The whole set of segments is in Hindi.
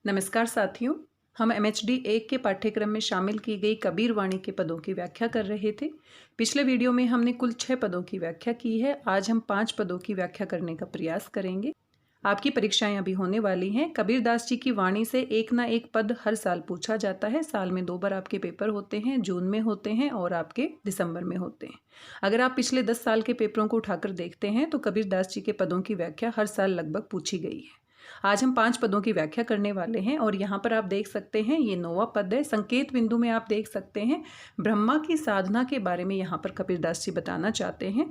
नमस्कार साथियों। हम MHD 1 के पाठ्यक्रम में शामिल की गई कबीर वाणी के पदों की व्याख्या कर रहे थे। पिछले वीडियो में हमने कुल 6 पदों की व्याख्या की है। आज हम 5 पदों की व्याख्या करने का प्रयास करेंगे। आपकी परीक्षाएं अभी होने वाली हैं। कबीरदास जी की वाणी से एक ना एक पद हर साल पूछा जाता है। साल में 2 बार आपके पेपर होते हैं, जून में होते हैं और आपके दिसंबर में होते हैं। अगर आप पिछले 10 साल के पेपरों को उठाकर देखते हैं तो कबीरदास जी के पदों की व्याख्या हर साल लगभग पूछी गई है। आज हम 5 पदों की व्याख्या करने वाले हैं और यहाँ पर आप देख सकते हैं ये 9वां पद है। संकेत बिंदु में आप देख सकते हैं ब्रह्मा की साधना के बारे में यहाँ पर कबीरदास जी बताना चाहते हैं।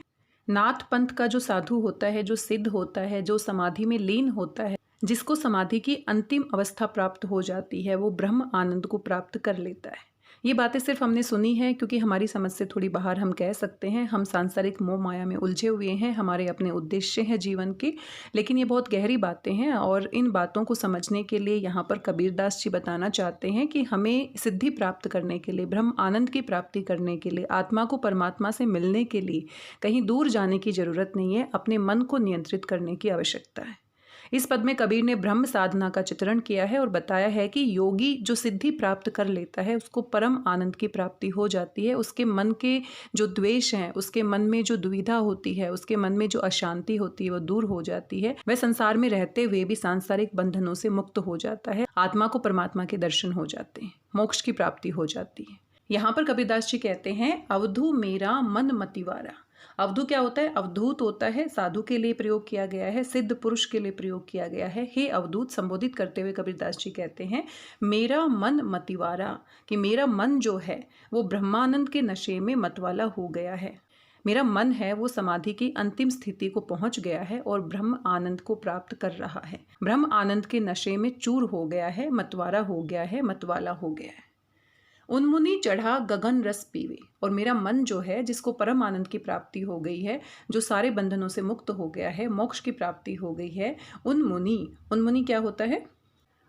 नाथ पंथ का जो साधु होता है, जो सिद्ध होता है, जो समाधि में लीन होता है, जिसको समाधि की अंतिम अवस्था प्राप्त हो जाती है, वो ब्रह्म आनंद को प्राप्त कर लेता है। ये बातें सिर्फ हमने सुनी है क्योंकि हमारी समझ से थोड़ी बाहर हम कह सकते हैं। हम सांसारिक मोह माया में उलझे हुए हैं, हमारे अपने उद्देश्य हैं जीवन के, लेकिन ये बहुत गहरी बातें हैं और इन बातों को समझने के लिए यहाँ पर कबीरदास जी बताना चाहते हैं कि हमें सिद्धि प्राप्त करने के लिए, ब्रह्म आनंद की प्राप्ति करने के लिए, आत्मा को परमात्मा से मिलने के लिए कहीं दूर जाने की जरूरत नहीं है, अपने मन को नियंत्रित करने की आवश्यकता है। इस पद में कबीर ने ब्रह्म साधना का चित्रण किया है और बताया है कि योगी जो सिद्धि प्राप्त कर लेता है उसको परम आनंद की प्राप्ति हो जाती है। उसके मन के जो द्वेष हैं, उसके मन में जो दुविधा होती है, उसके मन में जो अशांति होती है वो दूर हो जाती है। वह संसार में रहते हुए भी सांसारिक बंधनों से मुक्त हो जाता है। आत्मा को परमात्मा के दर्शन हो जाते हैं, मोक्ष की प्राप्ति हो जाती है। यहाँ पर कबीरदास जी कहते हैं, अवधू मेरा मन मतिवारा। अवधू क्या होता है? अवधूत होता है, साधु के लिए प्रयोग किया गया है, सिद्ध पुरुष के लिए प्रयोग किया गया है। हे अवधूत संबोधित करते हुए कबीरदास जी कहते हैं, मेरा मन मतिवारा, कि मेरा मन जो है वो ब्रह्मानंद के नशे में मतवाला हो गया है। मेरा मन है वो समाधि की अंतिम स्थिति को पहुंच गया है और ब्रह्म आनंद को प्राप्त कर रहा है। ब्रह्म आनंद के नशे में चूर हो गया है, मतवारा हो गया है, मतवाला हो गया है। उन्मुनि चढ़ा गगन रस पीवे, और मेरा मन जो है जिसको परम आनंद की प्राप्ति हो गई है, जो सारे बंधनों से मुक्त हो गया है, मोक्ष की प्राप्ति हो गई है। उन्मुनि क्या होता है?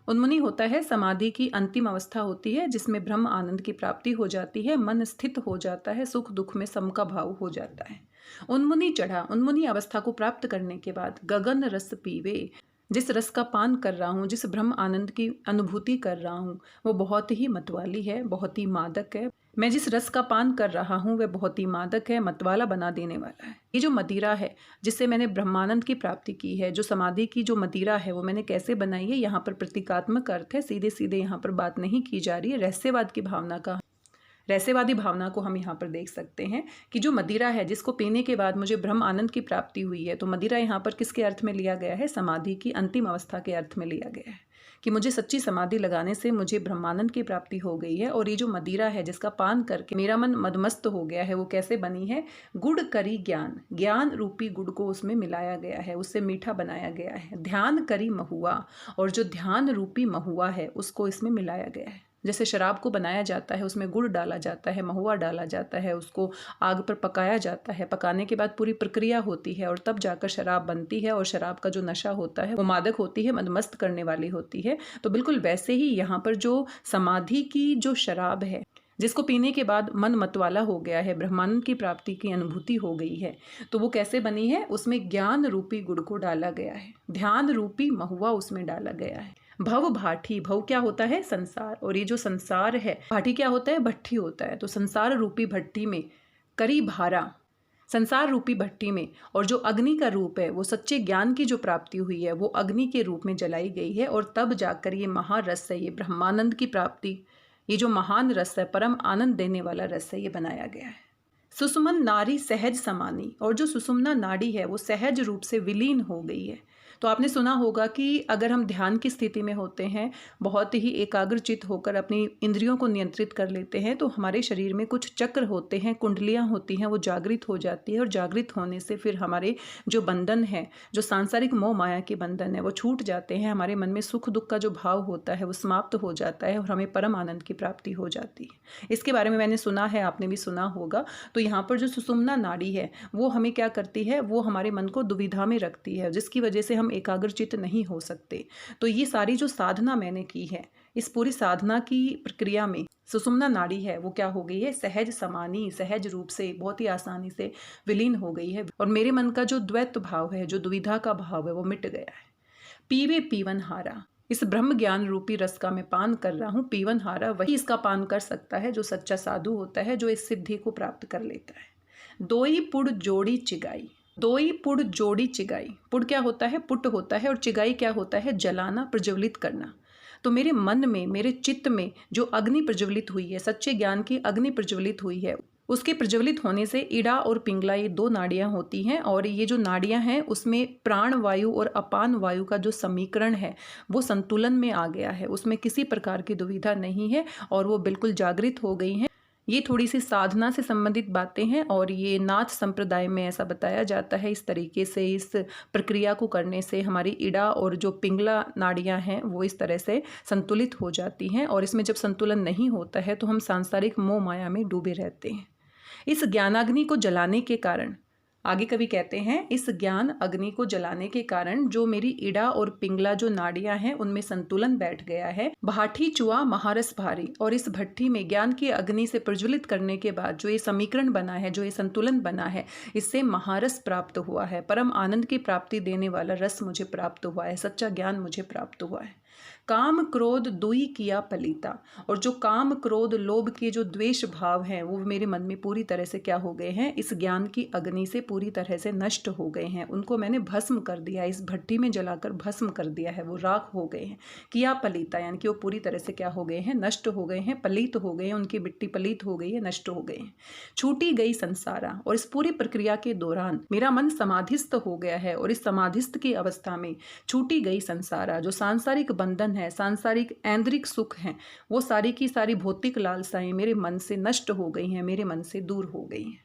उन्मुनि होता है समाधि की अंतिम अवस्था होती है जिसमें ब्रह्म आनंद की प्राप्ति हो जाती है, मन स्थित हो जाता है, सुख दुख में सम का भाव हो जाता है। उन्मुनि चढ़ा, उन्मुनि अवस्था को प्राप्त करने के बाद गगन रस पीवे, जिस रस का पान कर रहा हूँ, जिस ब्रह्म आनंद की अनुभूति कर रहा हूँ, वो बहुत ही मतवाली है, बहुत ही मादक है। मैं जिस रस का पान कर रहा हूँ वह बहुत ही मादक है, मतवाला बना देने वाला है। ये जो मदिरा है जिससे मैंने ब्रह्मानंद की प्राप्ति की है, जो समाधि की जो मदिरा है वो मैंने कैसे बनाई है, यहाँ पर प्रतीकात्मक अर्थ है, सीधे सीधे यहाँ पर बात नहीं की जा रही है। रहस्यवाद की भावना का, रहस्यवादी भावना को हम यहाँ पर देख सकते हैं कि जो मदिरा है जिसको पीने के बाद मुझे ब्रह्म आनंद की प्राप्ति हुई है, तो मदिरा यहाँ पर किसके अर्थ में लिया गया है? समाधि की अंतिम अवस्था के अर्थ में लिया गया है कि मुझे सच्ची समाधि लगाने से मुझे ब्रह्मानंद की प्राप्ति हो गई है। और ये जो मदिरा है जिसका पान करके मेरा मन मदमस्त हो गया है, वो कैसे बनी है? गुड़ करी ज्ञान, ज्ञान रूपी गुड़ को उसमें मिलाया गया है, उससे मीठा बनाया गया है। ध्यान करी महुआ, और जो ध्यान रूपी महुआ है उसको इसमें मिलाया गया है। जैसे शराब को बनाया जाता है, उसमें गुड़ डाला जाता है, महुआ डाला जाता है, उसको आग पर पकाया जाता है, पकाने के बाद पूरी प्रक्रिया होती है और तब जाकर शराब बनती है। और शराब का जो नशा होता है वो मादक होती है, मदमस्त करने वाली होती है। तो बिल्कुल वैसे ही यहाँ पर जो समाधि की जो शराब है जिसको पीने के बाद मन मतवाला हो गया है, ब्रह्मानंद की प्राप्ति की अनुभूति हो गई है, तो वो कैसे बनी है? उसमें ज्ञान रूपी गुड़ को डाला गया है, ध्यान रूपी महुआ उसमें डाला गया है। भव भाठी, भव क्या होता है? संसार, और ये जो संसार है, भाठी क्या होता है? भट्ठी होता है। तो संसार रूपी भट्टी में करी भारा, संसार रूपी भट्टी में, और जो अग्नि का रूप है वो सच्चे ज्ञान की जो प्राप्ति हुई है वो अग्नि के रूप में जलाई गई है। और तब जाकर ये महारस है, ये ब्रह्मानंद की प्राप्ति, ये जो महान रस है, परम आनंद देने वाला रस है, ये बनाया गया है। सुषुमन नारी सहज समानी, और जो सुषुम्ना नाड़ी है वो सहज रूप से विलीन हो गई है। तो आपने सुना होगा कि अगर हम ध्यान की स्थिति में होते हैं, बहुत ही एकाग्रचित होकर अपनी इंद्रियों को नियंत्रित कर लेते हैं, तो हमारे शरीर में कुछ चक्र होते हैं, कुंडलियां होती हैं, वो जागृत हो जाती है। और जागृत होने से फिर हमारे जो बंधन है, जो सांसारिक मोह माया के बंधन है, वो छूट जाते हैं। हमारे मन में सुख दुख का जो भाव होता है वो समाप्त हो जाता है और हमें परम आनंद की प्राप्ति हो जाती है। इसके बारे में मैंने सुना है, आपने भी सुना होगा। तो यहाँ पर जो सुषुम्ना नाड़ी है वो हमें क्या करती है? वो हमारे मन को दुविधा में रखती है, जिसकी वजह से हम एकाग्रचित नहीं हो सकते। तो ये सारी जो साधना मैंने की है, इस पूरी साधना की प्रक्रिया में सुषुम्ना नाड़ी है वो क्या हो गई है? सहज समानी, सहज रूप से बहुत ही आसानी से विलीन हो गई है। और मेरे मन का जो द्वैत भाव है, जो दुविधा का भाव है, वो मिट गया है। पीवे पीवन हारा, इस ब्रह्म ज्ञान रूपी रस का मैं पान कर रहा हूँ, पीवन हारा वही इसका पान कर सकता है जो सच्चा साधु होता है, जो इस सिद्धि को प्राप्त कर लेता है। दोई पुड़ जोड़ी चिगाई, दोई पुड़ जोड़ी चिगाई, पुड़ क्या होता है? पुट होता है, और चिगाई क्या होता है? जलाना, प्रज्वलित करना। तो मेरे मन में, मेरे चित्त में जो अग्नि प्रज्वलित हुई है, सच्चे ज्ञान की अग्नि प्रज्वलित हुई है, उसके प्रज्वलित होने से इड़ा और पिंगला ये दो नाड़ियां होती हैं, और ये जो नाड़ियां हैं उसमें प्राण वायु और अपान वायु का जो समीकरण है वो संतुलन में आ गया है, उसमें किसी प्रकार की दुविधा नहीं है और वो बिल्कुल जागृत हो गई हैं। ये थोड़ी सी साधना से संबंधित बातें हैं और ये नाथ संप्रदाय में ऐसा बताया जाता है। इस तरीके से इस प्रक्रिया को करने से हमारी इड़ा और जो पिंगला नाड़ियां हैं वो इस तरह से संतुलित हो जाती हैं, और इसमें जब संतुलन नहीं होता है तो हम सांसारिक मोह माया में डूबे रहते हैं। इस ज्ञानाग्नि को जलाने के कारण, आगे कवि कहते हैं, इस ज्ञान अग्नि को जलाने के कारण जो मेरी इड़ा और पिंगला जो नाड़ियां हैं उनमें संतुलन बैठ गया है। भाठी चुआ महारस भारी, और इस भट्टी में ज्ञान की अग्नि से प्रज्वलित करने के बाद जो ये समीकरण बना है, जो ये संतुलन बना है, इससे महारस प्राप्त हुआ है। परम आनंद की प्राप्ति देने वाला रस मुझे प्राप्त हुआ है, सच्चा ज्ञान मुझे प्राप्त हुआ है। काम क्रोध दुई किया पलीता, और जो काम क्रोध लोभ के जो द्वेष भाव हैं वो मेरे मन में पूरी तरह से क्या हो गए हैं? इस ज्ञान की अग्नि से पूरी तरह से नष्ट हो गए हैं। उनको मैंने भस्म कर दिया, इस भट्टी में जलाकर भस्म कर दिया है, वो राख हो गए हैं। किया पलीता यानी कि वो पूरी तरह से क्या हो गए हैं? नष्ट हो गए हैं, पलीत हो गए हैं, उनकी मिट्टी पलीत हो गई है, नष्ट हो गए हैं। छूटी गई संसारा, और इस पूरी प्रक्रिया के दौरान मेरा मन समाधिस्थ हो गया है, और इस समाधिस्थ की अवस्था में छूटी गई संसारा, जो सांसारिक बंधन है, सांसारिक ऐन्द्रिक सुख हैं, वो सारी की सारी भौतिक लालसाएं मेरे मन से नष्ट हो गई हैं, मेरे मन से दूर हो गई हैं।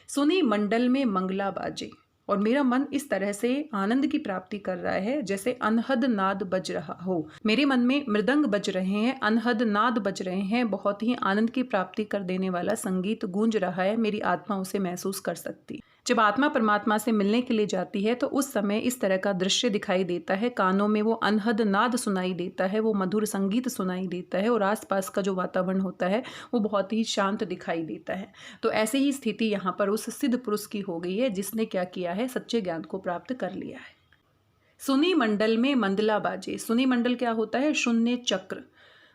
सुनी मंडल में मंगला बाजे, और मेरा मन इस तरह से आनंद की प्राप्ति कर रहा है जैसे अनहद नाद बज रहा हो। मेरे मन में मृदंग बज रहे हैं, अनहद नाद बज रहे हैं, बहुत ही आनंद की प्राप्ति कर देने वाला संगीत गूंज रहा है, मेरी आत्मा उसे महसूस कर सकती। जब आत्मा परमात्मा से मिलने के लिए जाती है तो उस समय इस तरह का दृश्य दिखाई देता है, कानों में वो अनहद नाद सुनाई देता है, वो मधुर संगीत सुनाई देता है, और आसपास का जो वातावरण होता है वो बहुत ही शांत दिखाई देता है। तो ऐसे ही स्थिति यहाँ पर उस सिद्ध पुरुष की हो गई है जिसने क्या किया है? सच्चे ज्ञान को प्राप्त कर लिया है। सुनी मंडल में मंदला बाजे, सुनी मंडल क्या होता है? शून्य चक्र।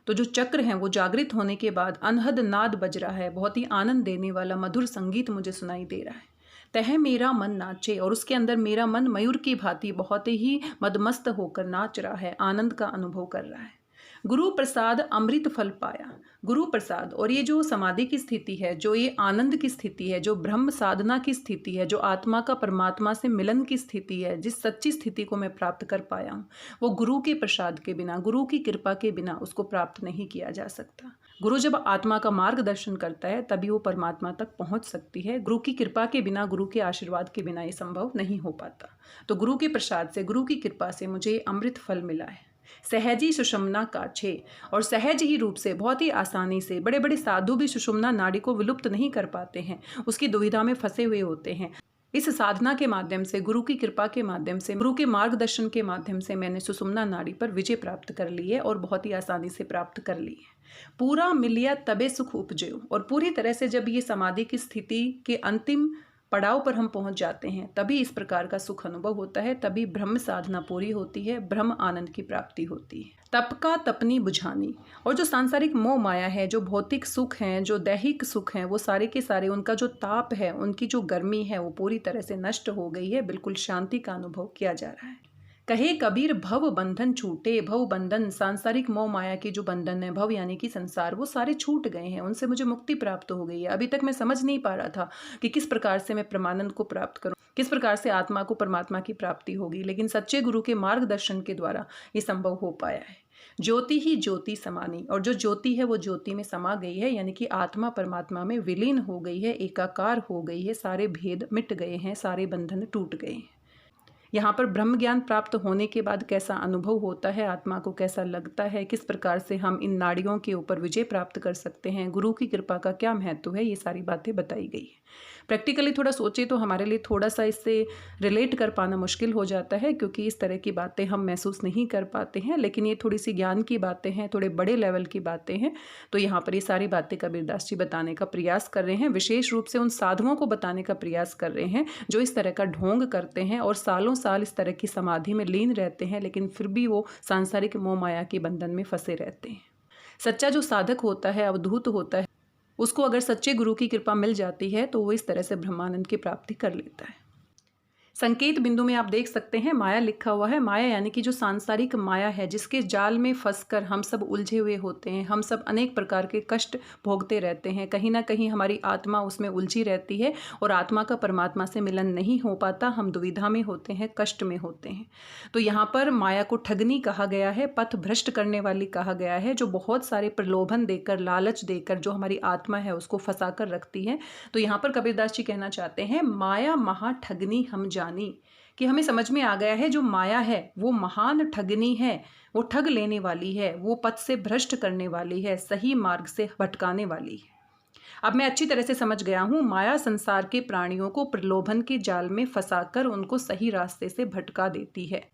तो जो चक्र हैं वो जागृत होने के बाद अनहद नाद बज रहा है, बहुत ही आनंद देने वाला मधुर संगीत मुझे सुनाई दे रहा है। तह मेरा मन नाचे, और उसके अंदर मेरा मन मयूर की भांति बहुत ही मदमस्त होकर नाच रहा है, आनंद का अनुभव कर रहा है। गुरु प्रसाद अमृत फल पाया, गुरु प्रसाद, और ये जो समाधि की स्थिति है, जो ये आनंद की स्थिति है, जो ब्रह्म साधना की स्थिति है, जो आत्मा का परमात्मा से मिलन की स्थिति है, जिस सच्ची स्थिति को मैं प्राप्त कर पाया हूँ, वो गुरु के प्रसाद के बिना, गुरु की कृपा के बिना उसको प्राप्त नहीं किया जा सकता। गुरु जब आत्मा का मार्गदर्शन करता है तभी वो परमात्मा तक पहुंच सकती है। गुरु की कृपा के बिना, गुरु के आशीर्वाद के बिना ये संभव नहीं हो पाता। तो गुरु के प्रसाद से, गुरु की कृपा से मुझे अमृत फल मिला है। सहजी सुषुम्ना काछे, और सहज ही रूप से, बहुत ही आसानी से, बड़े बड़े साधु भी सुषुम्ना नाड़ी को विलुप्त नहीं कर पाते हैं, उसकी दुविधा में फंसे हुए होते हैं। इस साधना के माध्यम से, गुरु की कृपा के माध्यम से, गुरु के मार्गदर्शन के माध्यम से मैंने सुषुम्ना नाड़ी पर विजय प्राप्त कर ली है, और बहुत ही आसानी से प्राप्त कर ली है। पूरा मिलिया तबे सुख उपजो, और पूरी तरह से जब ये समाधि की स्थिति के अंतिम पड़ाव पर हम पहुंच जाते हैं तभी इस प्रकार का सुख अनुभव होता है, तभी ब्रह्म साधना पूरी होती है, ब्रह्म आनंद की प्राप्ति होती है। तप का तपनी बुझानी, और जो सांसारिक मोह माया है, जो भौतिक सुख हैं, जो दैहिक सुख हैं, वो सारे के सारे, उनका जो ताप है, उनकी जो गर्मी है, वो पूरी तरह से नष्ट हो गई है, बिल्कुल शांति का अनुभव किया जा रहा है। कहे कबीर भव बंधन छूटे, भव बंधन, सांसारिक मोह माया के जो बंधन है, भव यानी कि संसार, वो सारे छूट गए हैं, उनसे मुझे मुक्ति प्राप्त हो गई है। अभी तक मैं समझ नहीं पा रहा था कि किस प्रकार से मैं परमानंद को प्राप्त करूं, किस प्रकार से आत्मा को परमात्मा की प्राप्ति होगी, लेकिन सच्चे गुरु के मार्गदर्शन के द्वारा ये संभव हो पाया है। ज्योति ही ज्योति समानी, और जो ज्योति है वो ज्योति में समा गई है, यानी कि आत्मा परमात्मा में विलीन हो गई है, एकाकार हो गई है, सारे भेद मिट गए हैं, सारे बंधन टूट गए हैं। यहाँ पर ब्रह्म ज्ञान प्राप्त होने के बाद कैसा अनुभव होता है, आत्मा को कैसा लगता है, किस प्रकार से हम इन नाड़ियों के ऊपर विजय प्राप्त कर सकते हैं, गुरु की कृपा का क्या महत्व है, ये सारी बातें बताई गई है। प्रैक्टिकली थोड़ा सोचे तो हमारे लिए थोड़ा सा इससे रिलेट कर पाना मुश्किल हो जाता है, क्योंकि इस तरह की बातें हम महसूस नहीं कर पाते हैं। लेकिन ये थोड़ी सी ज्ञान की बातें हैं, थोड़े बड़े लेवल की बातें हैं। तो यहाँ पर ये सारी बातें कबीरदास जी बताने का प्रयास कर रहे हैं, विशेष रूप से उन साधुओं को बताने का प्रयास कर रहे हैं जो इस तरह का ढोंग करते हैं और सालों साल इस तरह की समाधि में लीन रहते हैं, लेकिन फिर भी वो सांसारिक मोह माया के बंधन में फंसे रहते हैं। सच्चा जो साधक होता है, अवधूत होता है, उसको अगर सच्चे गुरु की कृपा मिल जाती है तो वो इस तरह से ब्रह्मानंद की प्राप्ति कर लेता है। संकेत बिंदु में आप देख सकते हैं माया लिखा हुआ है। माया यानी कि जो सांसारिक माया है, जिसके जाल में फंसकर हम सब उलझे हुए होते हैं, हम सब अनेक प्रकार के कष्ट भोगते रहते हैं। कहीं ना कहीं हमारी आत्मा उसमें उलझी रहती है और आत्मा का परमात्मा से मिलन नहीं हो पाता, हम दुविधा में होते हैं, कष्ट में होते हैं। तो यहाँ पर माया को ठगनी कहा गया है, पथ भ्रष्ट करने वाली कहा गया है, जो बहुत सारे प्रलोभन देकर, लालच देकर जो हमारी आत्मा है उसको फंसा कर रखती है। तो यहाँ पर कबीरदास जी कहना चाहते हैं माया महा ठगनी हम कि हमें समझ में आ गया है जो माया है वो महान ठगनी है, वो ठग लेने वाली है, वो पथ से भ्रष्ट करने वाली है, सही मार्ग से भटकाने वाली है। अब मैं अच्छी तरह से समझ गया हूँ, माया संसार के प्राणियों को प्रलोभन के जाल में फंसाकर उनको सही रास्ते से भटका देती है।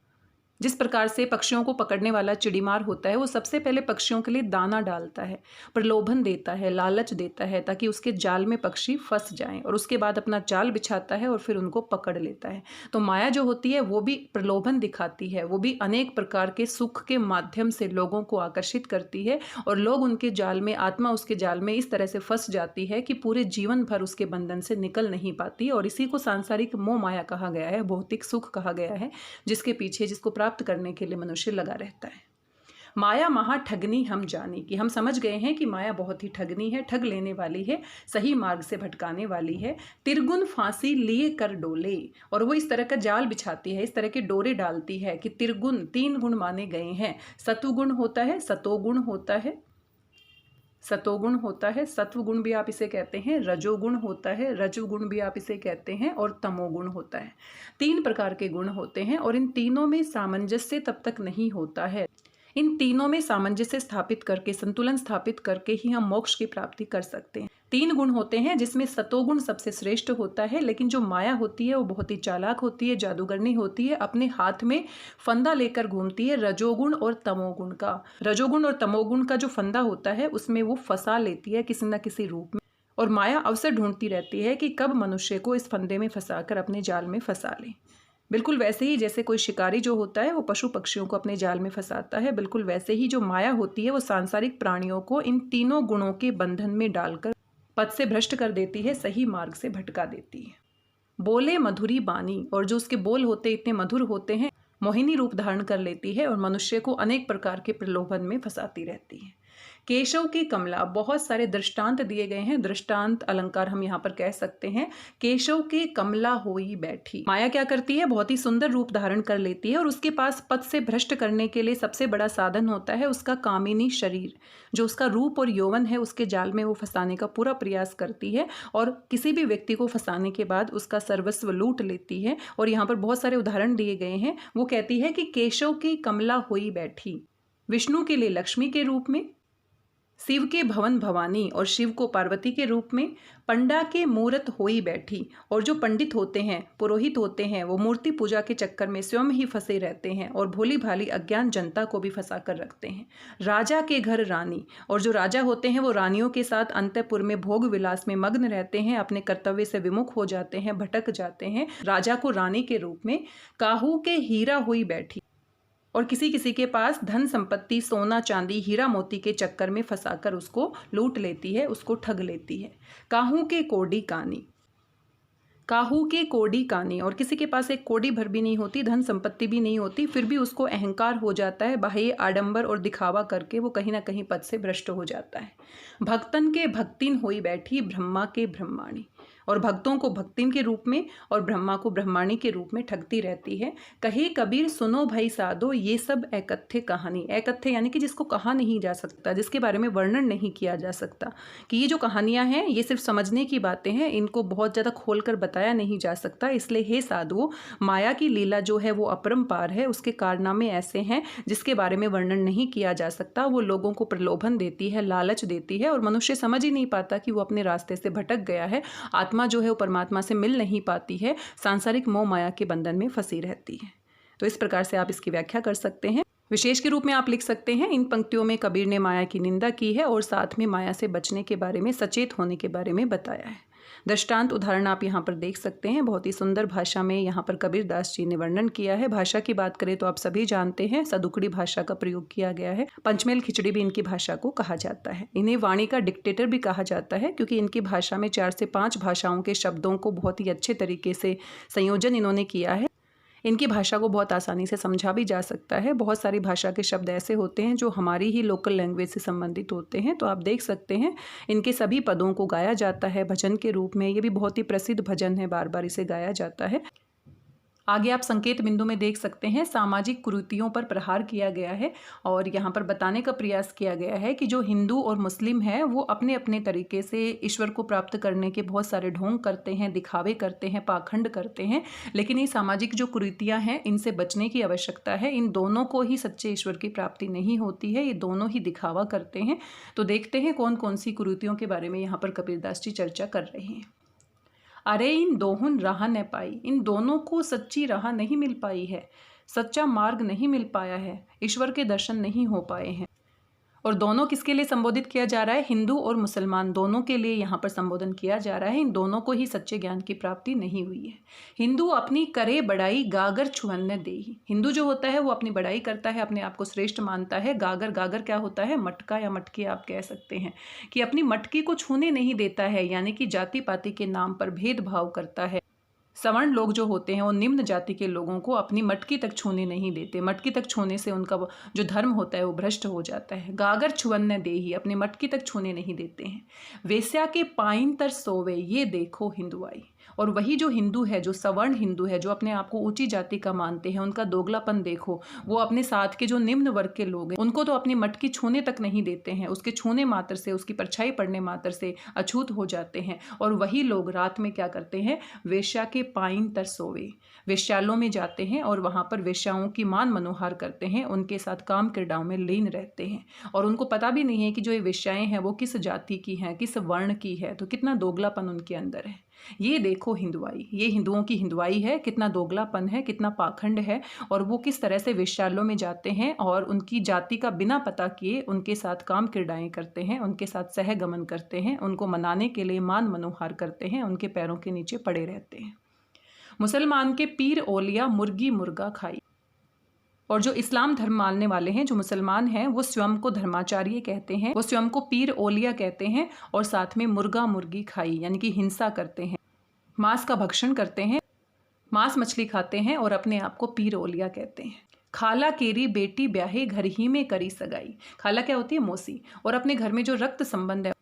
जिस प्रकार से पक्षियों को पकड़ने वाला चिड़ीमार होता है, वो सबसे पहले पक्षियों के लिए दाना डालता है, प्रलोभन देता है, लालच देता है, ताकि उसके जाल में पक्षी फंस जाएं, और उसके बाद अपना जाल बिछाता है और फिर उनको पकड़ लेता है। तो माया जो होती है वो भी प्रलोभन दिखाती है, वो भी अनेक प्रकार के सुख के माध्यम से लोगों को आकर्षित करती है, और लोग उनके जाल में, आत्मा उसके जाल में इस तरह से फंस जाती है कि पूरे जीवन भर उसके बंधन से निकल नहीं पाती। और इसी को सांसारिक मोह माया कहा गया है, भौतिक सुख कहा गया है, जिसके पीछे, जिसको प्राप्त करने के लिए मनुष्य लगा रहता है। माया महा ठगनी हम जानी, कि हम समझ गए हैं कि माया बहुत ही ठगनी है, ठग लेने वाली है, सही मार्ग से भटकाने वाली है। तिरगुन फांसी लिए कर डोले, और वो इस तरह का जाल बिछाती है, इस तरह के डोरे डालती है कि तिरगुन, 3 गुण माने गए हैं। सतुगुण होता है, सतोगुण होता है, सतोगुण होता है, सत्वगुण भी आप इसे कहते हैं, रजोगुण होता है, रजोगुण भी आप इसे कहते हैं, और तमोगुण होता है। 3 प्रकार के गुण होते हैं, और इन तीनों में सामंजस्य तब तक नहीं होता है। इन तीनों में सामंजस्य स्थापित करके, संतुलन स्थापित करके ही हम मोक्ष की प्राप्ति कर सकते हैं। 3 गुण होते हैं, जिसमें सतोगुण सबसे श्रेष्ठ होता है, लेकिन जो माया होती है वो बहुत ही चालाक होती है, जादूगरनी होती है, अपने हाथ में फंदा लेकर घूमती है रजोगुण और तमोगुण का। रजोगुण और तमोगुण का जो फंदा होता है उसमें वो फंसा लेती है किसी न किसी रूप में, और माया अवसर ढूंढती रहती है कि कब मनुष्य को इस फंदे में फंसाकर अपने जाल में फंसा ले। बिल्कुल वैसे ही जैसे कोई शिकारी जो होता है वो पशु पक्षियों को अपने जाल में फंसाता है, बिल्कुल वैसे ही जो माया होती है वो सांसारिक प्राणियों को इन तीनों गुणों के बंधन में डालकर पथ से भ्रष्ट कर देती है, सही मार्ग से भटका देती है। बोले मधुरी बानी, और जो उसके बोल होते इतने मधुर होते हैं, मोहिनी रूप धारण कर लेती है और मनुष्य को अनेक प्रकार के प्रलोभन में फंसाती रहती है। केशव की कमला, बहुत सारे दृष्टांत दिए गए हैं, दृष्टांत अलंकार हम यहाँ पर कह सकते हैं। केशव की कमला होई बैठी, माया क्या करती है, बहुत ही सुंदर रूप धारण कर लेती है, और उसके पास पथ से भ्रष्ट करने के लिए सबसे बड़ा साधन होता है उसका कामिनी शरीर, जो उसका रूप और यौवन है, उसके जाल में वो फंसाने का पूरा प्रयास करती है, और किसी भी व्यक्ति को फंसाने के बाद उसका सर्वस्व लूट लेती है। और यहाँ पर बहुत सारे उदाहरण दिए गए हैं। वो कहती है कि केशव की कमला होई बैठी, विष्णु के लिए लक्ष्मी के रूप में, शिव के भवन भवानी और शिव को पार्वती के रूप में, पंडा के मूरत होई बैठी, और जो पंडित होते हैं, पुरोहित होते हैं, वो मूर्ति पूजा के चक्कर में स्वयं ही फंसे रहते हैं और भोली भाली अज्ञान जनता को भी फंसा कर रखते हैं। राजा के घर रानी, और जो राजा होते हैं वो रानियों के साथ अंतःपुर में भोग विलास में मग्न रहते हैं, अपने कर्तव्य से विमुख हो जाते हैं, भटक जाते हैं, राजा को रानी के रूप में। काहू के हीरा हुई बैठी, और किसी किसी के पास धन संपत्ति, सोना चांदी, हीरा मोती के चक्कर में फंसाकर उसको लूट लेती है, उसको ठग लेती है। काहू के कोडी कानी, काहू के कोडी कानी, और किसी के पास एक कोडी भर भी नहीं होती, धन संपत्ति भी नहीं होती, फिर भी उसको अहंकार हो जाता है, बाह्य आडंबर और दिखावा करके वो कहीं ना कहीं पद से भ्रष्ट हो जाता है। भक्तन के भक्तिन होई बैठी, ब्रह्मा के ब्रह्माणी, और भक्तों को भक्तिन के रूप में और ब्रह्मा को ब्रह्माणी के रूप में ठगती रहती है। कहे कबीर सुनो भाई साधो, ये सब एकथ्य कहानी, एकथ्य यानी कि जिसको कहा नहीं जा सकता, जिसके बारे में वर्णन नहीं किया जा सकता, कि ये जो कहानियां हैं ये सिर्फ समझने की बातें हैं, इनको बहुत ज़्यादा खोलकर बताया नहीं जा सकता। इसलिए हे साधुओं, माया की लीला जो है वो अपरंपार है, उसके कारनामे ऐसे हैं जिसके बारे में वर्णन नहीं किया जा सकता। वो लोगों को प्रलोभन देती है, लालच देती है, और मनुष्य समझ ही नहीं पाता कि वो अपने रास्ते से भटक गया है, आत्मा जो है वो परमात्मा से मिल नहीं पाती है, सांसारिक मोह माया के बंधन में फंसी रहती है। तो इस प्रकार से आप इसकी व्याख्या कर सकते हैं। विशेष के रूप में आप लिख सकते हैं, इन पंक्तियों में कबीर ने माया की निंदा की है और साथ में माया से बचने के बारे में, सचेत होने के बारे में बताया है। दृष्टांत उदाहरण आप यहाँ पर देख सकते हैं। बहुत ही सुंदर भाषा में यहाँ पर कबीर दास जी ने वर्णन किया है। भाषा की बात करें तो आप सभी जानते हैं, सदुकड़ी भाषा का प्रयोग किया गया है। पंचमेल खिचड़ी भी इनकी भाषा को कहा जाता है। इन्हें वाणी का डिक्टेटर भी कहा जाता है, क्योंकि इनकी भाषा में 4 से 5 भाषाओं के शब्दों को बहुत ही अच्छे तरीके से संयोजन इन्होंने किया है। इनकी भाषा को बहुत आसानी से समझा भी जा सकता है। बहुत सारी भाषा के शब्द ऐसे होते हैं जो हमारी ही लोकल लैंग्वेज से संबंधित होते हैं। तो आप देख सकते हैं, इनके सभी पदों को गाया जाता है भजन के रूप में। ये भी बहुत ही प्रसिद्ध भजन है, बार बार इसे गाया जाता है। आगे आप संकेत बिंदु में देख सकते हैं, सामाजिक कुरीतियों पर प्रहार किया गया है और यहाँ पर बताने का प्रयास किया गया है कि जो हिंदू और मुस्लिम है वो अपने अपने तरीके से ईश्वर को प्राप्त करने के बहुत सारे ढोंग करते हैं, दिखावे करते हैं, पाखंड करते हैं। लेकिन ये सामाजिक जो कुरीतियाँ हैं, इनसे बचने की आवश्यकता है। इन दोनों को ही सच्चे ईश्वर की प्राप्ति नहीं होती है, ये दोनों ही दिखावा करते हैं। तो देखते हैं कौन कौन सी कुरीतियों के बारे में यहाँ पर कबीरदास जी चर्चा कर रहे हैं। अरे इन दोहुन राह न पाई, इन दोनों को सच्ची राह नहीं मिल पाई है, सच्चा मार्ग नहीं मिल पाया है, ईश्वर के दर्शन नहीं हो पाए हैं। और दोनों किसके लिए संबोधित किया जा रहा है? हिंदू और मुसलमान दोनों के लिए यहाँ पर संबोधन किया जा रहा है। इन दोनों को ही सच्चे ज्ञान की प्राप्ति नहीं हुई है। हिंदू अपनी करे बड़ाई, गागर छुअन्न देही। हिंदू जो होता है वो अपनी बड़ाई करता है, अपने आप को श्रेष्ठ मानता है। गागर, गागर क्या होता है? मटका या मटकी आप कह सकते हैं, कि अपनी मटकी को छूने नहीं देता है, यानी कि जाति पाति के नाम पर भेदभाव करता है। सवर्ण लोग जो होते हैं वो निम्न जाति के लोगों को अपनी मटकी तक छूने नहीं देते। मटकी तक छूने से उनका जो धर्म होता है वो भ्रष्ट हो जाता है। गागर छुअन्न देही, अपनी मटकी तक छूने नहीं देते हैं। वेश्या के पाइन तर सोवे, ये देखो हिंदुआई। और वही जो हिंदू है, जो सवर्ण हिंदू है, जो अपने आप को ऊंची जाति का मानते हैं, उनका दोगलापन देखो। वो अपने साथ के जो निम्न वर्ग के लोग हैं उनको तो अपनी मटकी छूने तक नहीं देते हैं। उसके छूने मात्र से, उसकी परछाई पड़ने मात्र से अछूत हो जाते हैं। और वही लोग रात में क्या करते हैं? वेश्या के पाइन तर सोवे, वेश्यालों में जाते हैं और वहाँ पर वेश्याओं की मान मनोहार करते हैं, उनके साथ काम क्रीड़ाओं में लीन रहते हैं। और उनको पता भी नहीं है कि जो ये वेश्याएं हैं वो किस जाति की हैं, किस वर्ण की है। तो कितना दोगलापन उनके अंदर है। ये देखो हिंदुआई, ये हिंदुओं की हिंदुआई है, कितना दोगलापन है, कितना पाखंड है। और वो किस तरह से वेश्यालों में जाते हैं और उनकी जाति का बिना पता किए उनके साथ काम क्रीड़ाएं करते हैं, उनके साथ सहगमन करते हैं, उनको मनाने के लिए मान मनोहार करते हैं, उनके पैरों के नीचे पड़े रहते हैं। मुसलमान के पीर ओलिया मुर्गी मुर्गा खाई। और जो इस्लाम धर्म मानने वाले हैं, जो मुसलमान हैं, वो स्वयं को धर्माचार्य कहते हैं, वो स्वयं को पीर ओलिया कहते हैं और साथ में मुर्गा मुर्गी खाई, यानी कि हिंसा करते हैं, मांस का भक्षण करते हैं, मांस मछली खाते हैं और अपने आप को पीर ओलिया कहते हैं। खाला केरी बेटी ब्याहे घर ही में करी सगाई। खाला क्या होती है? मौसी। और अपने घर में जो रक्त संबंध है,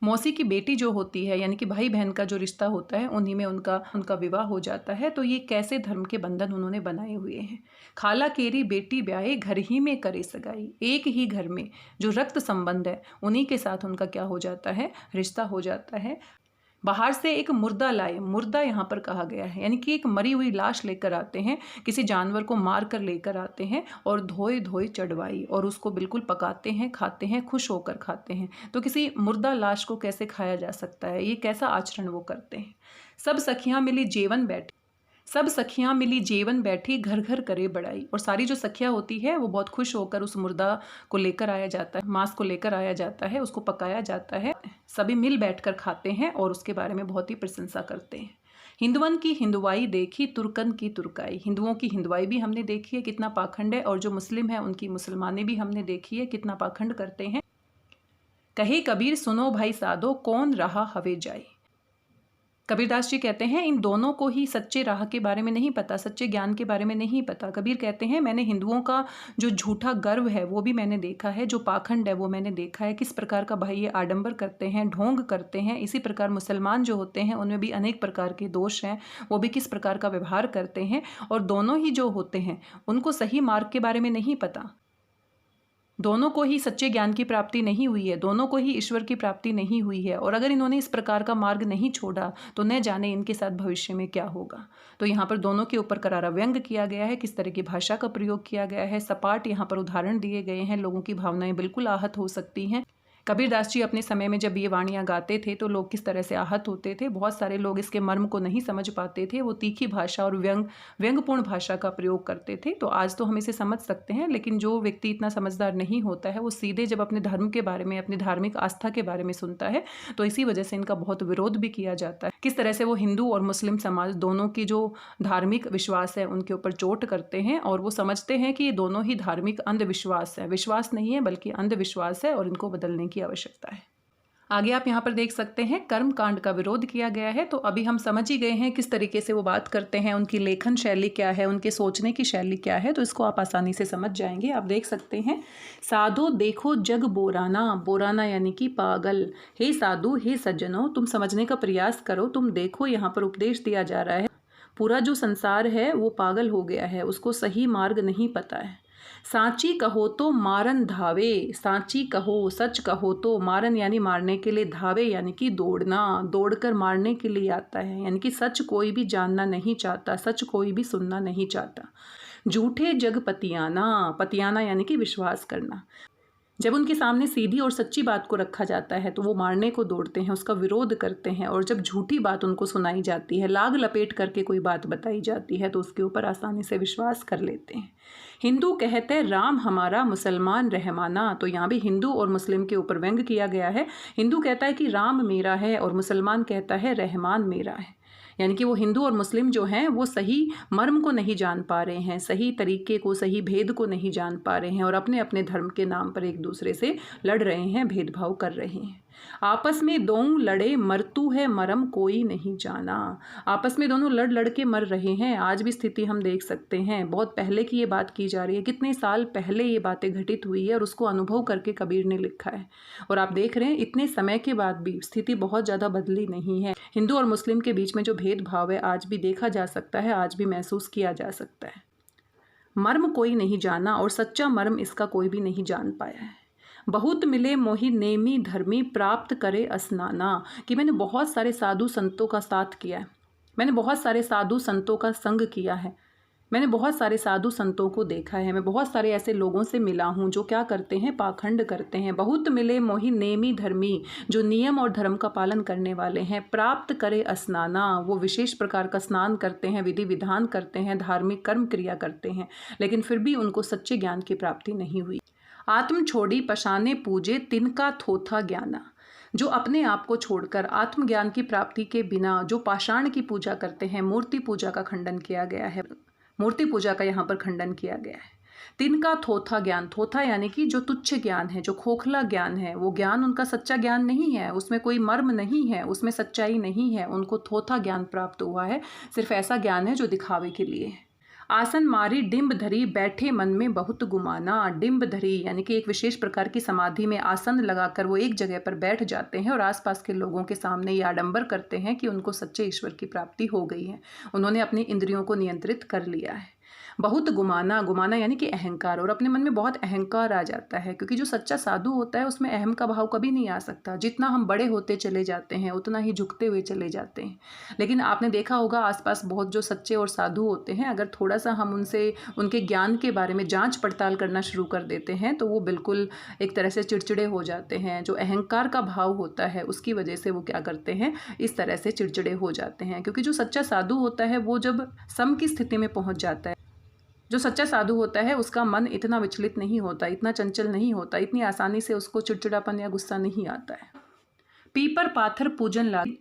मौसी की बेटी जो होती है, यानी कि भाई बहन का जो रिश्ता होता है, उन्हीं में उनका विवाह हो जाता है। तो ये कैसे धर्म के बंधन उन्होंने बनाए हुए हैं। खाला केरी बेटी ब्याहे घर ही में करे सगाई, एक ही घर में जो रक्त संबंध है उन्हीं के साथ उनका क्या हो जाता है? रिश्ता हो जाता है। बाहर से एक मुर्दा लाए, मुर्दा यहाँ पर कहा गया है, यानी कि एक मरी हुई लाश लेकर आते हैं, किसी जानवर को मार कर लेकर आते हैं और धोए धोए चढ़वाई और उसको बिल्कुल पकाते हैं, खाते हैं, खुश होकर खाते हैं। तो किसी मुर्दा लाश को कैसे खाया जा सकता है? ये कैसा आचरण वो करते हैं। सब सखियाँ मिली जेवन बैठी, सब सखियाँ मिली जेवन बैठी, घर घर करे बड़ाई। और सारी जो सखियाँ होती है वो बहुत खुश होकर उस मुर्दा को लेकर आया जाता है, मांस को लेकर आया जाता है, उसको पकाया जाता है, सभी मिल बैठकर खाते हैं और उसके बारे में बहुत ही प्रशंसा करते हैं। हिंदुवन की हिंदुआई देखी, तुर्कन की तुर्काई। हिंदुओं की हिंदुआई भी हमने देखी है, कितना पाखंड है। और जो मुस्लिम है उनकी मुसलमानी भी हमने देखी है, कितना पाखंड करते हैं। कहे कबीर सुनो भाई साधो, कौन रहा हवे जाई। कबीरदास जी कहते हैं इन दोनों को ही सच्चे राह के बारे में नहीं पता, सच्चे ज्ञान के बारे में नहीं पता। कबीर कहते हैं मैंने हिंदुओं का जो झूठा गर्व है वो भी मैंने देखा है, जो पाखंड है वो मैंने देखा है, किस प्रकार का भाई ये आडंबर करते हैं, ढोंग करते हैं। इसी प्रकार मुसलमान जो होते हैं उनमें भी अनेक प्रकार के दोष हैं, वो भी किस प्रकार का व्यवहार करते हैं। और दोनों ही जो होते हैं उनको सही मार्ग के बारे में नहीं पता, दोनों को ही सच्चे ज्ञान की प्राप्ति नहीं हुई है, दोनों को ही ईश्वर की प्राप्ति नहीं हुई है। और अगर इन्होंने इस प्रकार का मार्ग नहीं छोड़ा तो न जाने इनके साथ भविष्य में क्या होगा। तो यहाँ पर दोनों के ऊपर करारा व्यंग किया गया है, किस तरह की भाषा का प्रयोग किया गया है, सपाट यहाँ पर उदाहरण दिए गए हैं, लोगों की भावनाएं बिल्कुल आहत हो सकती हैं। कबीरदास जी अपने समय में जब ये वाणियाँ गाते थे तो लोग किस तरह से आहत होते थे। बहुत सारे लोग इसके मर्म को नहीं समझ पाते थे। वो तीखी भाषा और व्यंग्यपूर्ण भाषा का प्रयोग करते थे। तो आज तो हम इसे समझ सकते हैं, लेकिन जो व्यक्ति इतना समझदार नहीं होता है वो सीधे जब अपने धर्म के बारे में, अपनी धार्मिक आस्था के बारे में सुनता है तो इसी वजह से इनका बहुत विरोध भी किया जाता है। किस तरह से वो हिंदू और मुस्लिम समाज दोनों की जो धार्मिक विश्वास है उनके ऊपर चोट करते हैं और वो समझते हैं कि ये दोनों ही धार्मिक अंधविश्वास है। विश्वास नहीं है बल्कि अंधविश्वास है और इनको बदलने की आवश्यकता है। आगे आप यहाँ पर देख सकते हैं कर्म कांड का विरोध किया गया है। तो अभी हम समझ ही गए हैं किस तरीके से वो बात करते हैं, उनकी लेखन शैली क्या है, उनके सोचने की शैली क्या है, तो इसको आप आसानी से समझ जाएंगे। आप देख सकते हैं, साधो देखो जग बोराना, बोराना यानी कि पागल। हे साधु, हे सज्जनों, तुम समझने का प्रयास करो, तुम देखो, यहाँ पर उपदेश दिया जा रहा है। पूरा जो संसार है वो पागल हो गया है, उसको सही मार्ग नहीं पता है। सांची कहो तो मारन धावे, सांची कहो, सच कहो तो, मारन यानी मारने के लिए, धावे यानी कि दौड़ना, दौड़कर मारने के लिए आता है। यानी कि सच कोई भी जानना नहीं चाहता, सच कोई भी सुनना नहीं चाहता। झूठे जग पतियाना, पतियाना यानी कि विश्वास करना। जब उनके सामने सीधी और सच्ची बात को रखा जाता है तो वो मारने को दौड़ते हैं, उसका विरोध करते हैं। और जब झूठी बात उनको सुनाई जाती है, लाग लपेट करके कोई बात बताई जाती है, तो उसके ऊपर आसानी से विश्वास कर लेते हैं। हिंदू कहते राम हमारा, मुसलमान रहमाना। तो यहाँ भी हिंदू और मुस्लिम के ऊपर व्यंग्य किया गया है। हिंदू कहता है कि राम मेरा है और मुसलमान कहता है रहमान मेरा है। यानी कि वो हिंदू और मुस्लिम जो हैं वो सही मर्म को नहीं जान पा रहे हैं, सही तरीके को, सही भेद को नहीं जान पा रहे हैं और अपने अपने धर्म के नाम पर एक दूसरे से लड़ रहे हैं, भेदभाव कर रहे हैं। आपस में दोनों लड़े मरतू है मरम कोई नहीं जाना। आपस में दोनों लड़ लड़ के मर रहे हैं। आज भी स्थिति हम देख सकते हैं। बहुत पहले की ये बात की जा रही है, कितने साल पहले ये बातें घटित हुई है और उसको अनुभव करके कबीर ने लिखा है। और आप देख रहे हैं इतने समय के बाद भी स्थिति बहुत ज़्यादा बदली नहीं है। हिंदू और मुस्लिम के बीच में जो भेदभाव है आज भी देखा जा सकता है, आज भी महसूस किया जा सकता है। मर्म कोई नहीं जाना और सच्चा मर्म इसका कोई भी नहीं जान पाया है। बहुत मिले मोहि नेमी धर्मी, प्राप्त करे अस्नाना। कि मैंने बहुत सारे साधु संतों का साथ किया है, मैंने बहुत सारे साधु संतों का संग किया है, मैंने बहुत सारे साधु संतों को देखा है, मैं बहुत सारे ऐसे लोगों से मिला हूँ जो क्या करते हैं, पाखंड करते हैं। बहुत मिले मोहि नेमी धर्मी, जो नियम और धर्म का पालन करने वाले हैं। प्राप्त करे अस्नाना, वो विशेष प्रकार का स्नान करते हैं, विधि विधान करते हैं, धार्मिक कर्म क्रिया करते हैं, लेकिन फिर भी उनको सच्चे ज्ञान की प्राप्ति नहीं हुई। आत्म छोड़ी पशाने पूजे, तिनका थोथा ज्ञाना। जो अपने आप को छोड़कर आत्मज्ञान की प्राप्ति के बिना जो पाषाण की पूजा करते हैं, मूर्ति पूजा का खंडन किया गया है, मूर्ति पूजा का यहाँ पर खंडन किया गया है। तिनका थोथा ज्ञान, थोथा यानी कि जो तुच्छ ज्ञान है, जो खोखला ज्ञान है, वो ज्ञान उनका सच्चा ज्ञान नहीं है, उसमें कोई मर्म नहीं है, उसमें सच्चाई नहीं है, उनको थोथा ज्ञान प्राप्त हुआ है। सिर्फ ऐसा ज्ञान है जो दिखावे के लिए है। आसन मारी डिम्ब धरी, बैठे मन में बहुत गुमाना। डिम्ब धरी यानी कि एक विशेष प्रकार की समाधि में आसन लगाकर वो एक जगह पर बैठ जाते हैं और आसपास के लोगों के सामने ये आडंबर करते हैं कि उनको सच्चे ईश्वर की प्राप्ति हो गई है, उन्होंने अपनी इंद्रियों को नियंत्रित कर लिया है। बहुत गुमाना, गुमाना यानी कि अहंकार, और अपने मन में बहुत अहंकार आ जाता है, क्योंकि जो सच्चा साधु होता है उसमें अहम का भाव कभी नहीं आ सकता। जितना हम बड़े होते चले जाते हैं उतना ही झुकते हुए चले जाते हैं। लेकिन आपने देखा होगा आसपास बहुत जो सच्चे और साधु होते हैं, अगर थोड़ा सा हम उनसे उनके ज्ञान के बारे में जांच पड़ताल करना शुरू कर देते हैं तो वो बिल्कुल एक तरह से चिड़चिड़े हो जाते हैं। जो अहंकार का भाव होता है उसकी वजह से वो क्या करते हैं, इस तरह से चिड़चिड़े हो जाते हैं। क्योंकि जो सच्चा साधु होता है वो जब सम की स्थिति में पहुंच जाता है, जो सच्चा साधु होता है उसका मन इतना विचलित नहीं होता, इतना चंचल नहीं होता, इतनी आसानी से उसको चिड़चिड़ापन या गुस्सा नहीं आता है। पीपर पाथर पूजन लागे,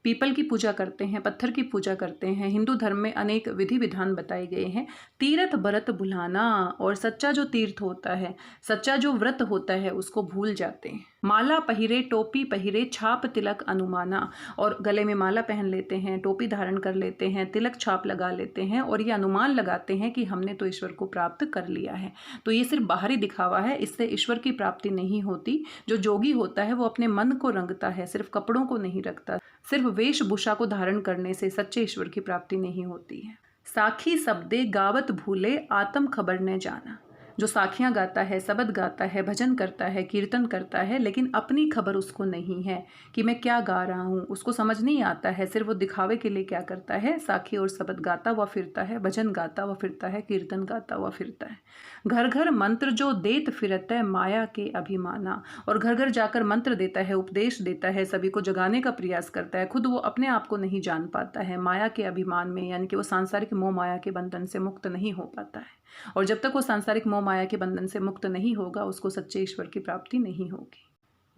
पीपल की पूजा करते हैं, पत्थर की पूजा करते हैं। हिंदू धर्म में अनेक विधि विधान बताए गए हैं। तीर्थ व्रत भुलाना, और सच्चा जो तीर्थ होता है, सच्चा जो व्रत होता है उसको भूल जाते हैं। माला पहिरे टोपी पहिरे, छाप तिलक अनुमाना, और गले में माला पहन लेते हैं, टोपी धारण कर लेते हैं, तिलक छाप लगा लेते हैं और ये अनुमान लगाते हैं कि हमने तो ईश्वर को प्राप्त कर लिया है। तो ये सिर्फ बाहरी दिखावा है, इससे ईश्वर की प्राप्ति नहीं होती। जो जोगी होता है वो अपने मन को रंगता है, सिर्फ कपड़ों को नहीं रखता। सिर्फ वेशभूषा को धारण करने से सच्चे ईश्वर की प्राप्ति नहीं होती है। साखी शब्दे गावत भूले, आत्म खबर ने जाना। जो साखियाँ गाता है, शबद गाता है, भजन करता है, कीर्तन करता है, लेकिन अपनी खबर उसको नहीं है कि मैं क्या गा रहा हूँ, उसको समझ नहीं आता है। सिर्फ वो दिखावे के लिए क्या करता है, साखी और शबद गाता हुआ फिरता है, भजन गाता हुआ फिरता है, कीर्तन गाता हुआ फिरता है। घर घर मंत्र जो देत फिरत है माया के अभिमाना, और घर घर जाकर मंत्र देता है, उपदेश देता है, सभी को जगाने का प्रयास करता है। खुद वो अपने आप को नहीं जान पाता है, माया के अभिमान में, यानी कि वो सांसारिक मोह माया के बंधन से मुक्त नहीं हो पाता है। और जब तक वो सांसारिक मोह माया के बंधन से मुक्त नहीं होगा, उसको सच्चे ईश्वर की प्राप्ति नहीं होगी।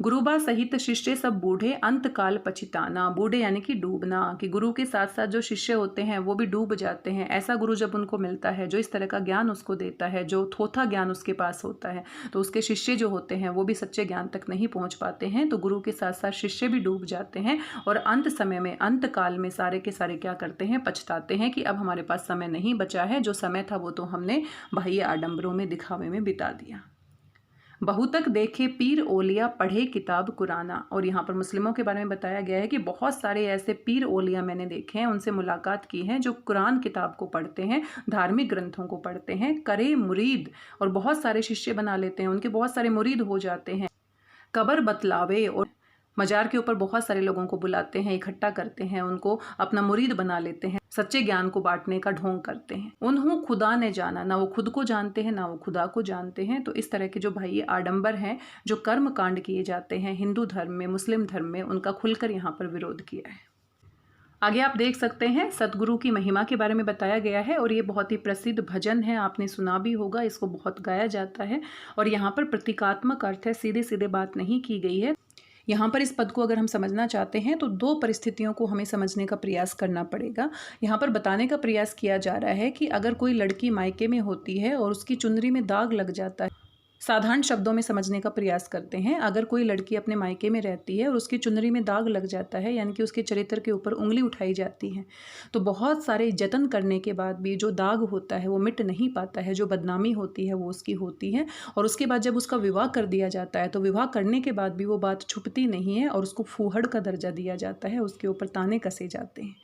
गुरुबा सहित शिष्य सब बूढ़े अंत काल पछिताना, बूढ़े यानी कि डूबना, कि गुरु के साथ साथ जो शिष्य होते हैं वो भी डूब जाते हैं। ऐसा गुरु जब उनको मिलता है, जो इस तरह का ज्ञान उसको देता है, जो थोथा ज्ञान उसके पास होता है, तो उसके शिष्य जो होते हैं वो भी सच्चे ज्ञान तक नहीं पहुंच पाते हैं। तो गुरु के साथ साथ शिष्य भी डूब जाते हैं और अंत समय में, अंत काल में सारे के सारे क्या करते हैं, पछताते हैं कि अब हमारे पास समय नहीं बचा है, जो समय था वो तो हमने बाह्य आडंबरों में, दिखावे में बिता दिया। बहुतक देखे पीर ओलिया पढ़े किताब कुराना, और यहाँ पर मुस्लिमों के बारे में बताया गया है कि बहुत सारे ऐसे पीर ओलिया मैंने देखे हैं, उनसे मुलाकात की है, जो कुरान किताब को पढ़ते हैं, धार्मिक ग्रंथों को पढ़ते हैं, करे मुरीद, और बहुत सारे शिष्य बना लेते हैं, उनके बहुत सारे मुरीद हो जाते हैं। कबर बतलावे, और मजार के ऊपर बहुत सारे लोगों को बुलाते हैं, इकट्ठा करते हैं, उनको अपना मुरीद बना लेते हैं, सच्चे ज्ञान को बांटने का ढोंग करते हैं। उन्हों खुदा ने जाना, ना वो खुद को जानते हैं ना वो खुदा को जानते हैं। तो इस तरह के जो भाई आडंबर हैं, जो कर्म कांड किए जाते हैं हिंदू धर्म में, मुस्लिम धर्म में, उनका खुलकर यहाँ पर विरोध किया है। आगे आप देख सकते हैं सतगुरु की महिमा के बारे में बताया गया है, और ये बहुत ही प्रसिद्ध भजन है, आपने सुना भी होगा, इसको बहुत गाया जाता है। और यहाँ पर प्रतीकात्मक अर्थ है, सीधे सीधे बात नहीं की गई है। यहाँ पर इस पद को अगर हम समझना चाहते हैं तो दो परिस्थितियों को हमें समझने का प्रयास करना पड़ेगा। यहाँ पर बताने का प्रयास किया जा रहा है कि अगर कोई लड़की मायके में होती है और उसकी चुनरी में दाग लग जाता है, साधारण शब्दों में समझने का प्रयास करते हैं। अगर कोई लड़की अपने मायके में रहती है और उसकी चुनरी में दाग लग जाता है, यानी कि उसके चरित्र के ऊपर उंगली उठाई जाती है, तो बहुत सारे जतन करने के बाद भी जो दाग होता है वो मिट नहीं पाता है, जो बदनामी होती है वो उसकी होती है। और उसके बाद जब उसका विवाह कर दिया जाता है तो विवाह करने के बाद भी वो बात छुपती नहीं है और उसको फूहड़ का दर्जा दिया जाता है, उसके ऊपर ताने कसे जाते हैं।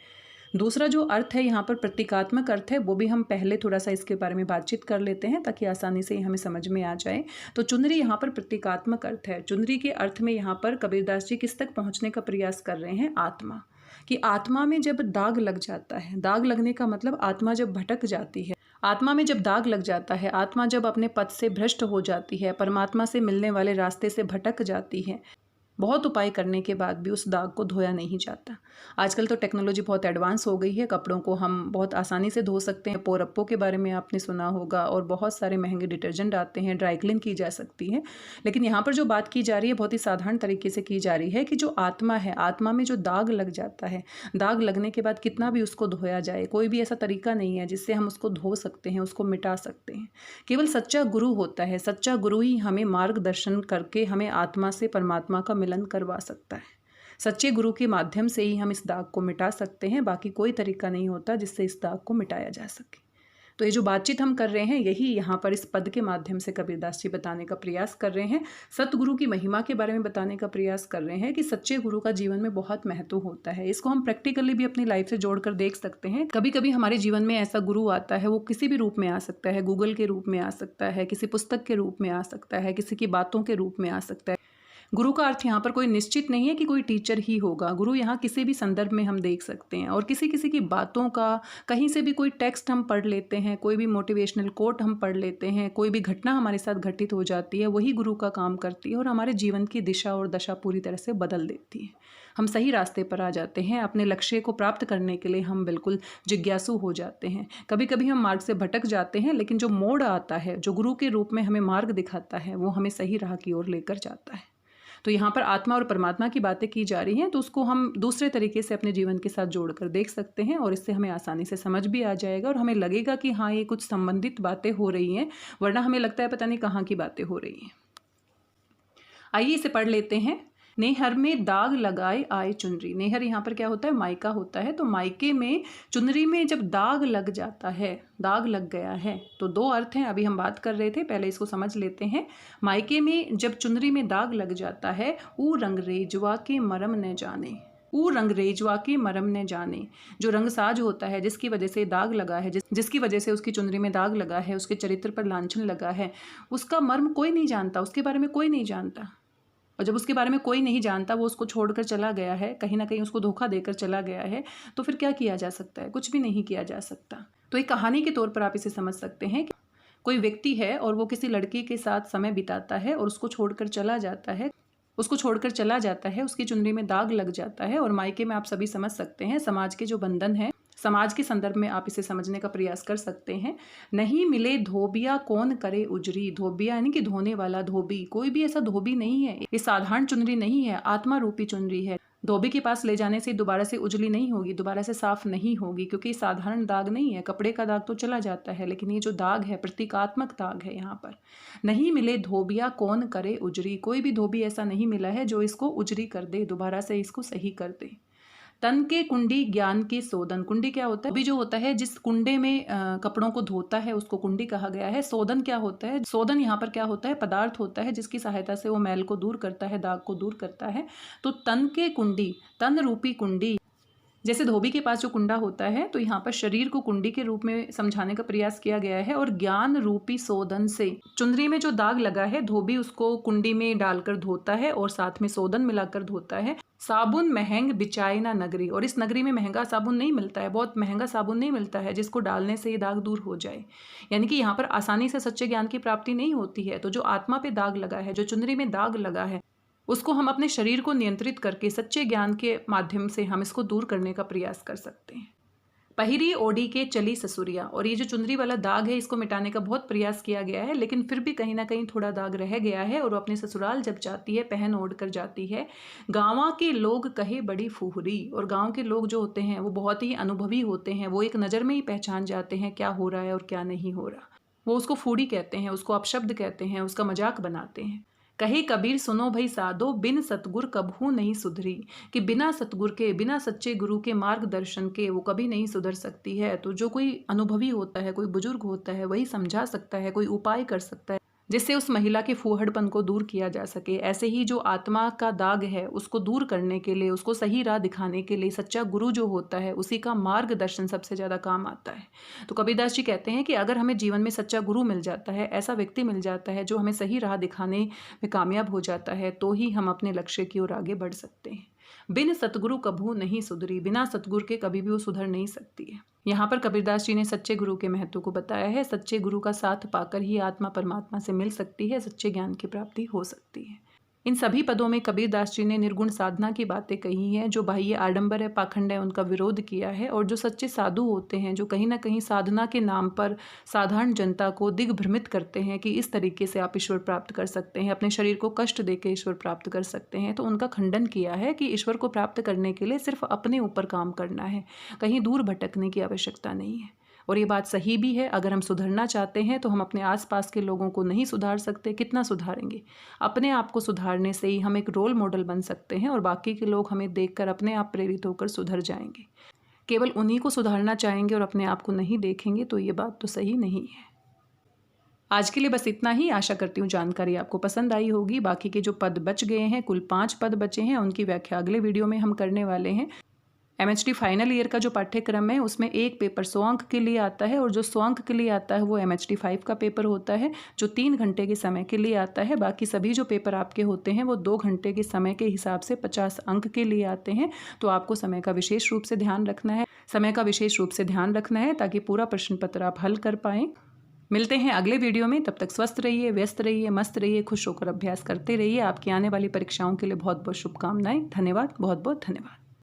दूसरा जो अर्थ है यहाँ पर प्रतीकात्मक अर्थ है, वो भी हम पहले थोड़ा सा इसके बारे में बातचीत कर लेते हैं ताकि आसानी से हमें समझ में आ जाए। तो चुनरी यहाँ पर प्रतीकात्मक अर्थ है। चुनरी के अर्थ में यहाँ पर कबीरदास जी किस तक पहुँचने का प्रयास कर रहे हैं, आत्मा, कि आत्मा में जब दाग लग जाता है, दाग लगने का मतलब आत्मा जब भटक जाती है, आत्मा में जब दाग लग जाता है, आत्मा जब अपने पथ से भ्रष्ट हो जाती है, परमात्मा से मिलने वाले रास्ते से भटक जाती है, बहुत उपाय करने के बाद भी उस दाग को धोया नहीं जाता। आजकल तो टेक्नोलॉजी बहुत एडवांस हो गई है, कपड़ों को हम बहुत आसानी से धो सकते हैं। पोरप्पो के बारे में आपने सुना होगा, और बहुत सारे महंगे डिटर्जेंट आते हैं, ड्राई क्लीन की जा सकती है। लेकिन यहाँ पर जो बात की जा रही है बहुत ही साधारण तरीके से की जा रही है कि जो आत्मा है, आत्मा में जो दाग लग जाता है, दाग लगने के बाद कितना भी उसको धोया जाए, कोई भी ऐसा तरीका नहीं है जिससे हम उसको धो सकते हैं, उसको मिटा सकते हैं। केवल सच्चा गुरु होता है, सच्चा गुरु ही हमें मार्गदर्शन करके हमें आत्मा से परमात्मा का मिलन करवा सकता है। सच्चे गुरु के माध्यम से ही हम इस दाग को मिटा सकते हैं, बाकी कोई तरीका नहीं होता जिससे इस दाग को मिटाया जा सके। तो ये जो बातचीत हम कर रहे हैं, यही यहाँ पर इस पद के माध्यम से कबीरदास जी बताने का प्रयास कर रहे हैं। सतगुरु की महिमा के बारे में बताने का प्रयास कर रहे हैं कि सच्चे गुरु का जीवन में बहुत महत्व होता है। इसको हम प्रैक्टिकली भी अपनी लाइफ से जोड़कर देख सकते हैं। कभी कभी हमारे जीवन में ऐसा गुरु आता है, वो किसी भी रूप में आ सकता है, गूगल के रूप में आ सकता है, किसी पुस्तक के रूप में आ सकता है, किसी की बातों के रूप में आ सकता है। गुरु का अर्थ यहाँ पर कोई निश्चित नहीं है कि कोई टीचर ही होगा। गुरु यहाँ किसी भी संदर्भ में हम देख सकते हैं, और किसी किसी की बातों का, कहीं से भी कोई टेक्स्ट हम पढ़ लेते हैं, कोई भी मोटिवेशनल कोट हम पढ़ लेते हैं, कोई भी घटना हमारे साथ घटित हो जाती है, वही गुरु का काम करती है और हमारे जीवन की दिशा और दशा पूरी तरह से बदल देती है। हम सही रास्ते पर आ जाते हैं, अपने लक्ष्य को प्राप्त करने के लिए हम बिल्कुल जिज्ञासु हो जाते हैं। कभी कभी हम मार्ग से भटक जाते हैं, लेकिन जो मोड़ आता है, जो गुरु के रूप में हमें मार्ग दिखाता है, वो हमें सही राह की ओर लेकर जाता है। तो यहाँ पर आत्मा और परमात्मा की बातें की जा रही हैं, तो उसको हम दूसरे तरीके से अपने जीवन के साथ जोड़कर देख सकते हैं, और इससे हमें आसानी से समझ भी आ जाएगा और हमें लगेगा कि हाँ, ये कुछ संबंधित बातें हो रही हैं, वरना हमें लगता है पता नहीं कहाँ की बातें हो रही हैं। आइए इसे पढ़ लेते हैं। नेहर में दाग लगाए आए चुनरी। नेहर यहाँ पर क्या होता है, मायका होता है। तो मायके में चुनरी में जब दाग लग जाता है, दाग लग गया है, तो दो अर्थ हैं, अभी हम बात कर रहे थे, पहले इसको समझ लेते हैं। मायके में जब चुनरी में दाग लग जाता है, ऊ रंगरेजवा के मरम न जाने। ऊ रंगरेजवा की मरम ने जाने। जो रंगसाज होता है, जिसकी वजह से दाग लगा है, जिसकी वजह से उसकी चुनरी में दाग लगा है, उसके चरित्र पर लांछन लगा है, उसका मर्म कोई नहीं जानता, उसके बारे में कोई नहीं जानता। और जब उसके बारे में कोई नहीं जानता, वो उसको छोड़कर चला गया है, कहीं ना कहीं उसको धोखा देकर चला गया है, तो फिर क्या किया जा सकता है? कुछ भी नहीं किया जा सकता। तो एक कहानी के तौर पर आप इसे समझ सकते हैं कि कोई व्यक्ति है और वो किसी लड़की के साथ समय बिताता है और उसको छोड़कर चला जाता है, उसकी चुनरी में दाग लग जाता है। और मायके में आप सभी समझ सकते हैं समाज के जो बंधन है, समाज के संदर्भ में आप इसे समझने का प्रयास कर सकते हैं। नहीं मिले धोबिया कौन करे उजरी। धोबिया यानी कि धोने वाला, धोबी। कोई भी ऐसा धोबी नहीं है, ये साधारण चुनरी नहीं है, आत्मा रूपी चुनरी है। धोबी के पास ले जाने से दोबारा से उजली नहीं होगी, दोबारा से साफ नहीं होगी, क्योंकि साधारण दाग नहीं है। कपड़े का दाग तो चला जाता है, लेकिन ये जो दाग है प्रतीकात्मक दाग है। यहाँ पर नहीं मिले धोबिया कौन करे उजरी। कोई भी धोबी ऐसा नहीं मिला है जो इसको उजरी कर दे, दोबारा से इसको सही कर दे। तन के कुंडी ज्ञान के सोदन। कुंडी क्या होता है? अभी जो होता है जिस कुंडे में कपड़ों को धोता है उसको कुंडी कहा गया है। सोदन क्या होता है? सोदन यहाँ पर क्या होता है? पदार्थ होता है जिसकी सहायता से वो मैल को दूर करता है, दाग को दूर करता है। तो तन के कुंडी, तन रूपी कुंडी। जैसे धोबी के पास जो कुंडा होता है, तो यहाँ पर शरीर को कुंडी के रूप में समझाने का प्रयास किया गया है। और ज्ञान रूपी सोदन से चुनरी में जो दाग लगा है, धोबी उसको कुंडी में डालकर धोता है और साथ में सोदन मिलाकर धोता है। साबुन महंग बिचाई ना नगरी। और इस नगरी में महंगा साबुन नहीं मिलता है, बहुत महंगा साबुन नहीं मिलता है जिसको डालने से ये दाग दूर हो जाए। यानी कि यहाँ पर आसानी से सच्चे ज्ञान की प्राप्ति नहीं होती है। तो जो आत्मा पे दाग लगा है, जो चुनरी में दाग लगा है, उसको हम अपने शरीर को नियंत्रित करके सच्चे ज्ञान के माध्यम से हम इसको दूर करने का प्रयास कर सकते हैं। पहिरी ओढ़ी के चली ससुरिया। और ये जो चुनरी वाला दाग है, इसको मिटाने का बहुत प्रयास किया गया है, लेकिन फिर भी कहीं ना कहीं थोड़ा दाग रह गया है। और वो अपने ससुराल जब जाती है, पहन ओढ़ कर जाती है। गाँव के लोग कहे बड़ी फुहरी। और गाँव के लोग जो होते हैं वो बहुत ही अनुभवी होते हैं, वो एक नज़र में ही पहचान जाते हैं क्या हो रहा है और क्या नहीं हो रहा। वो उसको फूड़ी कहते हैं, उसको अपशब्द कहते हैं, उसका मजाक बनाते हैं। कहे कबीर सुनो भई साधो, बिन सतगुर कबहू नहीं सुधरी। कि बिना सतगुर के, बिना सच्चे गुरु के मार्गदर्शन के वो कभी नहीं सुधर सकती है। तो जो कोई अनुभवी होता है, कोई बुजुर्ग होता है, वही समझा सकता है, कोई उपाय कर सकता है जिससे उस महिला के फूहड़पन को दूर किया जा सके। ऐसे ही जो आत्मा का दाग है उसको दूर करने के लिए, उसको सही राह दिखाने के लिए सच्चा गुरु जो होता है उसी का मार्गदर्शन सबसे ज़्यादा काम आता है। तो कबीरदास जी कहते हैं कि अगर हमें जीवन में सच्चा गुरु मिल जाता है, ऐसा व्यक्ति मिल जाता है जो हमें सही राह दिखाने में कामयाब हो जाता है, तो ही हम अपने लक्ष्य की ओर आगे बढ़ सकते हैं। बिन सतगुरु कभू नहीं सुधरी। बिना सतगुरु के कभी भी वो सुधर नहीं सकती है। यहाँ पर कबीरदास जी ने सच्चे गुरु के महत्व को बताया है। सच्चे गुरु का साथ पाकर ही आत्मा परमात्मा से मिल सकती है, सच्चे ज्ञान की प्राप्ति हो सकती है। इन सभी पदों में कबीरदास जी ने निर्गुण साधना की बातें कही हैं। जो बाह्य आडंबर है, पाखंड है, उनका विरोध किया है। और जो सच्चे साधु होते हैं, जो कहीं ना कहीं साधना के नाम पर साधारण जनता को दिग्भ्रमित करते हैं कि इस तरीके से आप ईश्वर प्राप्त कर सकते हैं, अपने शरीर को कष्ट देकर ईश्वर प्राप्त कर सकते हैं, तो उनका खंडन किया है कि ईश्वर को प्राप्त करने के लिए सिर्फ अपने ऊपर काम करना है, कहीं दूर भटकने की आवश्यकता नहीं है। और ये बात सही भी है। अगर हम सुधरना चाहते हैं तो हम अपने आसपास के लोगों को नहीं सुधार सकते, कितना सुधारेंगे? अपने आप को सुधारने से ही हम एक रोल मॉडल बन सकते हैं और बाकी के लोग हमें देखकर अपने आप प्रेरित होकर सुधर जाएंगे। केवल उन्हीं को सुधारना चाहेंगे और अपने आप को नहीं देखेंगे, तो ये बात तो सही नहीं है। आज के लिए बस इतना ही। आशा करती हूँ जानकारी आपको पसंद आई होगी। बाकी के जो पद बच गए हैं, कुल 5 पद बचे हैं, उनकी व्याख्या अगले वीडियो में हम करने वाले हैं। MHD फाइनल ईयर का जो पाठ्यक्रम है उसमें एक पेपर 100 अंक के लिए आता है, और जो 100 अंक के लिए आता है वो MHD 5 का पेपर होता है, जो 3 घंटे के समय के लिए आता है। बाकी सभी जो पेपर आपके होते हैं वो 2 घंटे के समय के हिसाब से 50 अंक के लिए आते हैं। तो आपको समय का विशेष रूप से ध्यान रखना है, ताकि पूरा प्रश्न पत्र आप हल कर पाएँ। मिलते हैं अगले वीडियो में। तब तक स्वस्थ रहिए, व्यस्त रहिए, मस्त रहिए, खुश होकर अभ्यास करते रहिए। आपकी आने वाली परीक्षाओं के लिए बहुत बहुत शुभकामनाएं। धन्यवाद, बहुत बहुत धन्यवाद।